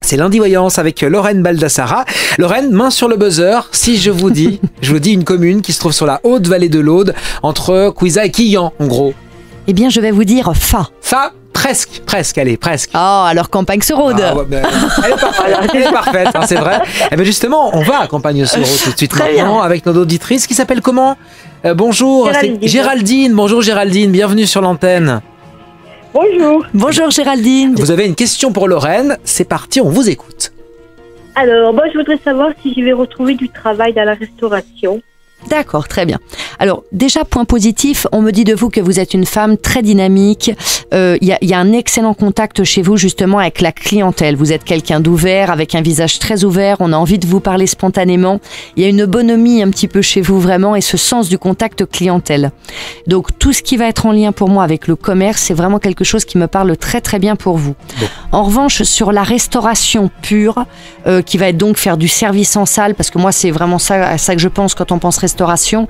C'est lundi voyance avec Lorraine Baldassara. Lorraine, main sur le buzzer, si je vous dis une commune qui se trouve sur la haute vallée de l'Aude, entre Cuisa et Quillan, en gros. Eh bien, je vais vous dire Fa. Fa, presque, allez, presque. Oh, alors Campagne-sur-Aude. Ah, ouais, elle est parfaite, hein, c'est vrai. Et bien justement, on va à Campagne-sur-Aude tout de suite Très maintenant bien. avec notre auditrice qui s'appelle comment bonjour, Géraldine. c'est Géraldine. Bonjour Géraldine, bienvenue sur l'antenne. Bonjour. Bonjour Géraldine. Vous avez une question pour Lorraine, c'est parti, on vous écoute. Alors, moi, je voudrais savoir si je vais retrouver du travail dans la restauration. D'accord, très bien. Alors déjà, point positif, on me dit de vous que vous êtes une femme très dynamique. Il y a un excellent contact chez vous justement avec la clientèle. Vous êtes quelqu'un d'ouvert, avec un visage très ouvert. On a envie de vous parler spontanément. Il y a une bonhomie un petit peu chez vous vraiment et ce sens du contact clientèle. Donc tout ce qui va être en lien pour moi avec le commerce, c'est vraiment quelque chose qui me parle très très bien pour vous. Bon. En revanche, sur la restauration pure, qui va être donc faire du service en salle, parce que moi c'est vraiment ça, à ça que je pense quand on pense restauration,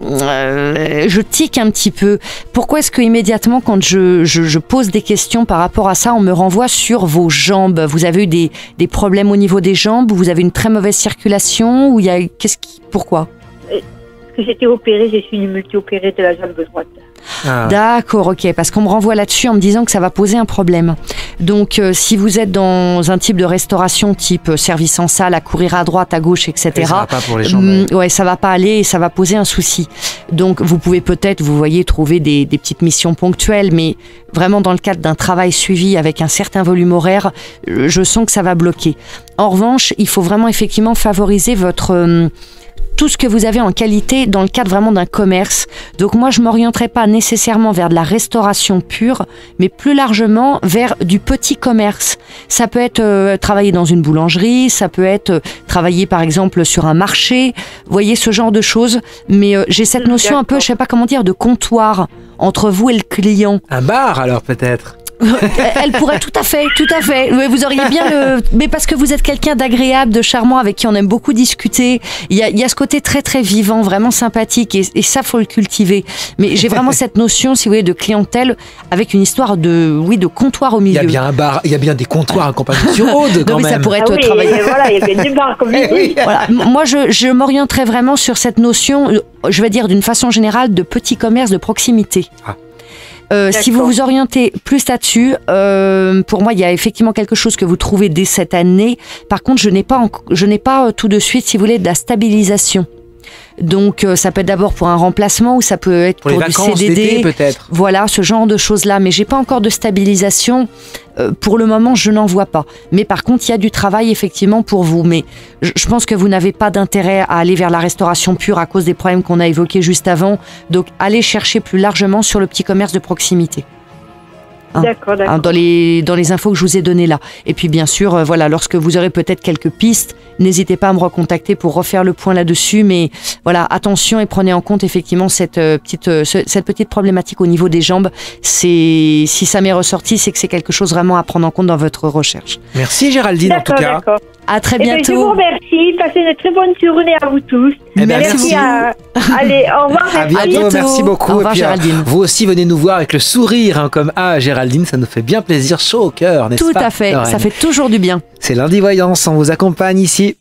je tique un petit peu. Pourquoi est-ce que immédiatement quand je pose des questions par rapport à ça, on me renvoie sur vos jambes? Vous avez eu des problèmes au niveau des jambes? Vous avez une très mauvaise circulation? Ou il y a pourquoi? Parce que j'ai été opérée, je suis une multi-opérée de la jambe droite. Ah. D'accord, ok, parce qu'on me renvoie là-dessus en me disant que ça va poser un problème. Donc, si vous êtes dans un type de restauration, type service en salle, à courir à droite, à gauche, etc., Et ça va pas pour les jambes. ouais, ça va pas aller et ça va poser un souci. Donc, vous pouvez peut-être, vous voyez, trouver des petites missions ponctuelles, mais vraiment dans le cadre d'un travail suivi avec un certain volume horaire, je sens que ça va bloquer. En revanche, il faut vraiment effectivement favoriser votre tout ce que vous avez en qualité dans le cadre vraiment d'un commerce. Donc moi, je m'orienterai pas nécessairement vers de la restauration pure, mais plus largement vers du petit commerce. Ça peut être travailler dans une boulangerie, ça peut être travailler par exemple sur un marché, vous voyez ce genre de choses. Mais j'ai cette notion un peu, je sais pas comment dire, de comptoir entre vous et le client. Un bar alors peut-être. Elle pourrait tout à fait. Vous auriez bien mais parce que vous êtes quelqu'un d'agréable, de charmant, avec qui on aime beaucoup discuter. Il y a ce côté très très vivant, vraiment sympathique, et ça faut le cultiver. Mais j'ai vraiment cette notion, si vous voulez, de clientèle avec une histoire de comptoir au Il milieu. y a bien un bar, il y a bien des comptoirs à Campagne-sur-Aude quand Non, mais ça même. pourrait être Ah oui, travailler. et voilà, il y a bien du bar comme Eh oui. Voilà. Moi, je m'orienterais vraiment sur cette notion, je vais dire d'une façon générale, de petit commerce de proximité. Ah. Si vous vous orientez plus là-dessus, pour moi, il y a effectivement quelque chose que vous trouvez dès cette année. Par contre, je n'ai pas tout de suite, si vous voulez, de la stabilisation. Donc, ça peut être d'abord pour un remplacement ou ça peut être Pour les du vacances CDD. d'été peut-être. Voilà, ce genre de choses-là. Mais j'ai pas encore de stabilisation. Pour le moment, je n'en vois pas. Mais par contre, il y a du travail effectivement pour vous. Mais je pense que vous n'avez pas d'intérêt à aller vers la restauration pure à cause des problèmes qu'on a évoqués juste avant. Donc, allez chercher plus largement sur le petit commerce de proximité. D'accord. Dans les infos que je vous ai données là. Et puis bien sûr, voilà, lorsque vous aurez peut-être quelques pistes, n'hésitez pas à me recontacter pour refaire le point là-dessus. Mais voilà, attention et prenez en compte effectivement cette petite problématique au niveau des jambes. Si ça m'est ressorti, c'est que c'est quelque chose vraiment à prendre en compte dans votre recherche. Merci Géraldine en tout cas. D'accord. À très Eh ben, je vous bientôt. remercie. Passez une très bonne journée à vous tous. Eh ben, Merci. Allez, au revoir. À merci. bientôt, bientôt. merci beaucoup. Au revoir, Et puis, Géraldine. vous aussi venez nous voir avec le sourire, hein, comme Géraldine, ça nous fait bien plaisir, chaud au cœur, n'est-ce Tout pas à fait, Lorraine ça fait toujours du bien. C'est lundi voyance, on vous accompagne ici.